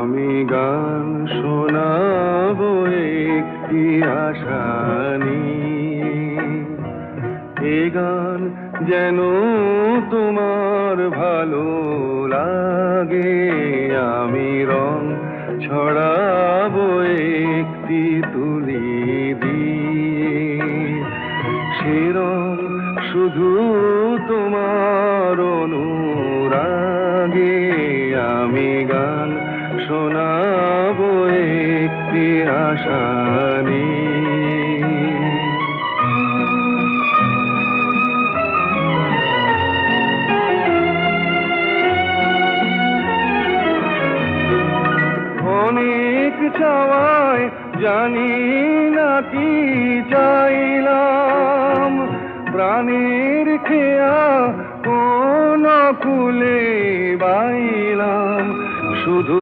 আমি গান শোনাবো একটি আশা নিয়ে। এ গান যেন তোমার ভালো লাগে। আমি রং ছড়াবো একটি তুলি দিয়ে। সে রং শুধু তোমার অনুরাগে। আমি গান শোনাবো একটি আশা নিয়ে। অনেক চাওয়ায় জানি না কি চাইলাম, প্রাণের খেয়া কোন কুলে বাইলাম শুধু